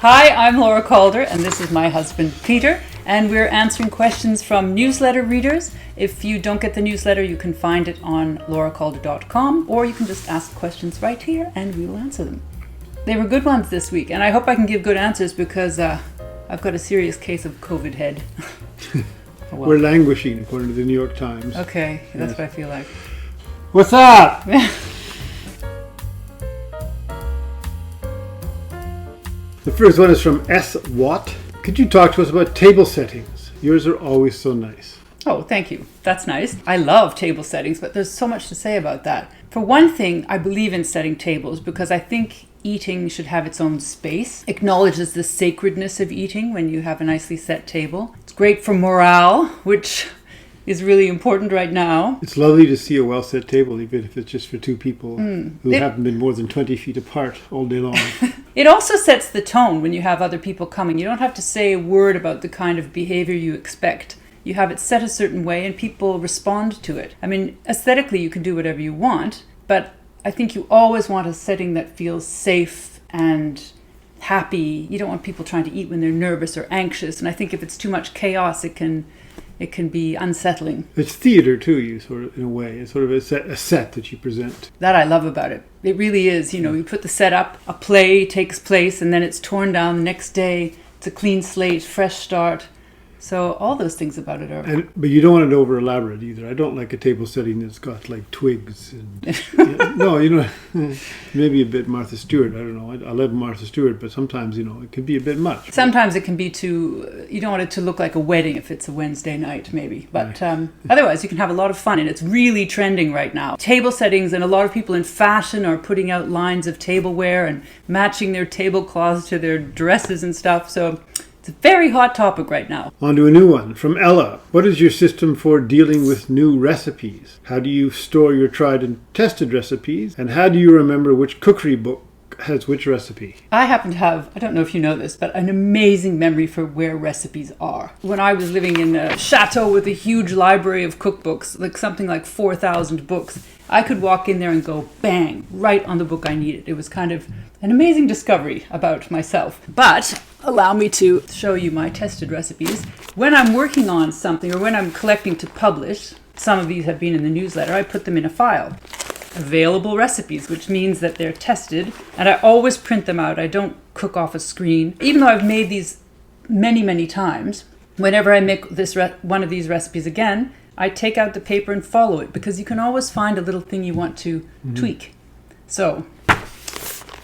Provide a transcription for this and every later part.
Hi, I'm Laura Calder, and this is my husband, Peter, and we're answering questions from newsletter readers. If you don't get the newsletter, you can find it on lauracalder.com, or you can just ask questions right here, and we will answer them. They were good ones this week, and I hope I can give good answers because I've got a serious case of COVID head. Oh, well. We're languishing, according to the New York Times. Okay, that's what I feel like. What's up? The first one is from S. Watt. Could you talk to us about table settings? Yours are always so nice. Oh, thank you. That's nice. I love table settings, but there's so much to say about that. For one thing, I believe in setting tables because I think eating should have its own space. Acknowledges the sacredness of eating when you have a nicely set table. It's great for morale, which is really important right now. It's lovely to see a well-set table, even if it's just for two people who haven't been more than 20 feet apart all day long. It also sets the tone when you have other people coming. You don't have to say a word about the kind of behavior you expect. You have it set a certain way and people respond to it. I mean, aesthetically, you can do whatever you want, but I think you always want a setting that feels safe and happy. You don't want people trying to eat when they're nervous or anxious. And I think if it's too much chaos, it can be unsettling. It's theater too, you sort of, in a way. It's sort of a set that you present. That I love about it. It really is. You know, you put the set up, a play takes place, and then it's torn down the next day. It's a clean slate, fresh start. So all those things about it are... But you don't want it over elaborate either. I don't like a table setting that's got like twigs. And, no, you know, maybe a bit Martha Stewart. I don't know. I love Martha Stewart, but sometimes, you know, it can be a bit much. Sometimes it can be too... You don't want it to look like a wedding if it's a Wednesday night, maybe. But otherwise, you can have a lot of fun, and it's really trending right now. Table settings, and a lot of people in fashion are putting out lines of tableware and matching their tablecloths to their dresses and stuff. So... it's a very hot topic right now. On to a new one from Ella. What is your system for dealing with new recipes? How do you store your tried and tested recipes? And how do you remember which cookery book has which recipe? I happen to have, I don't know if you know this, but an amazing memory for where recipes are. When I was living in a chateau with a huge library of cookbooks, like something like 4,000 books, I could walk in there and go bang, right on the book I needed. It was kind of an amazing discovery about myself. But allow me to show you my tested recipes. When I'm working on something or when I'm collecting to publish, some of these have been in the newsletter, I put them in a file. Available recipes, which means that they're tested, and I always print them out. I don't cook off a screen. Even though I've made these many, many times, whenever I make one of these recipes again, I take out the paper and follow it, because you can always find a little thing you want to tweak. So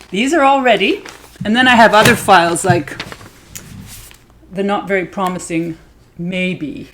these are all ready. And then I have other files like the not very promising maybe,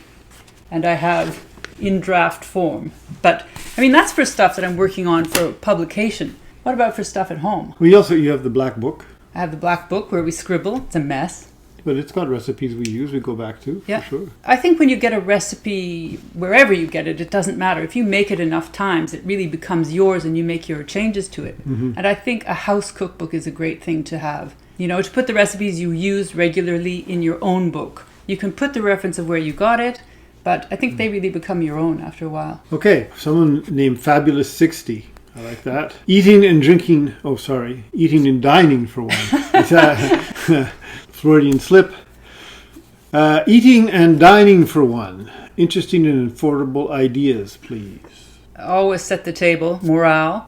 and I have in draft form. But I mean, that's for stuff that I'm working on for publication. What about for stuff at home? Well, you have the black book. I have the black book where we scribble. It's a mess. But it's got recipes we go back to, for sure. I think when you get a recipe, wherever you get it, it doesn't matter. If you make it enough times, it really becomes yours and you make your changes to it. Mm-hmm. And I think a house cookbook is a great thing to have. You know, to put the recipes you use regularly in your own book. You can put the reference of where you got it, but I think they really become your own after a while. Okay, someone named Fabulous60. I like that. Eating and dining for one. Freudian slip. Eating and dining for one. Interesting and affordable ideas, please. Always set the table. Morale.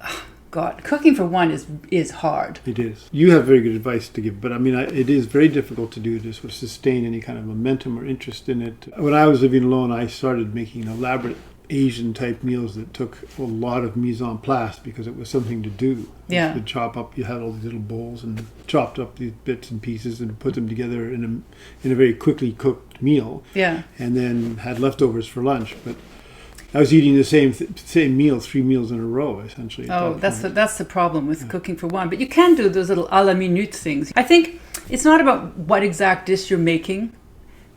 God, cooking for one is hard. It is. You have very good advice to give, but I mean, it is very difficult to do to sort of sustain any kind of momentum or interest in it. When I was living alone, I started making elaborate Asian type meals that took a lot of mise en place because it was something to do. Yeah. You could chop up, you had all these little bowls and chopped up these bits and pieces and put them together in a very quickly cooked meal. Yeah. And then had leftovers for lunch. But I was eating the same meal 3 meals in a row, essentially. Oh, that's the problem with cooking for one. But you can do those little à la minute things. I think it's not about what exact dish you're making,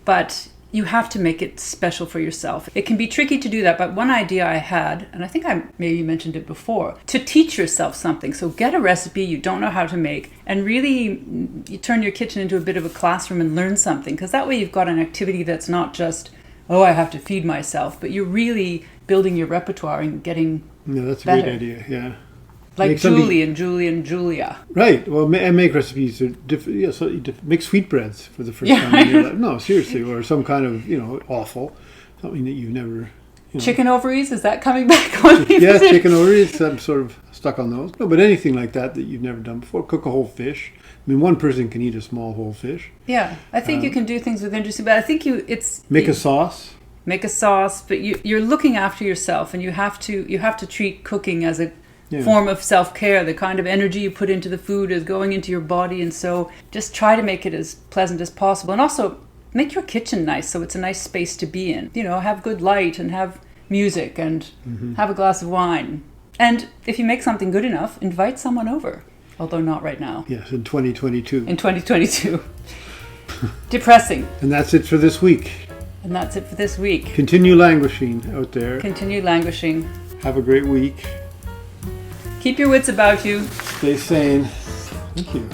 but you have to make it special for yourself. It can be tricky to do that, but one idea I had, and I think I maybe mentioned it before, to teach yourself something. So get a recipe you don't know how to make, and really you turn your kitchen into a bit of a classroom and learn something, because that way you've got an activity that's not just, oh, I have to feed myself, but you're really building your repertoire and getting Yeah, that's a better. great idea, yeah. Like make something- Julie and Julia. Right. Well, and make recipes that are different. Yeah, so make sweetbreads for the first Yeah. time in your life. No, seriously, or some kind of offal, something that you've never. Chicken ovaries, is that coming back on? Yeah, chicken ovaries. I'm sort of stuck on those. No, but anything like that you've never done before. Cook a whole fish. I mean, one person can eat a small whole fish. Yeah, I think you can do things with interesting, but I think Make a sauce. Make a sauce, but you're looking after yourself, and you have to treat cooking as a form of self-care. The kind of energy you put into the food is going into your body, and so just try to make it as pleasant as possible. And also make your kitchen nice, so it's a nice space to be in. Have good light and have music and have a glass of wine. And if you make something good enough, invite someone over. Although not right now. Yes, in 2022. In 2022. Depressing. And that's it for this week. And that's it for this week. Continue languishing out there. Continue languishing. Have a great week. Keep your wits about you. Stay sane. Thank you.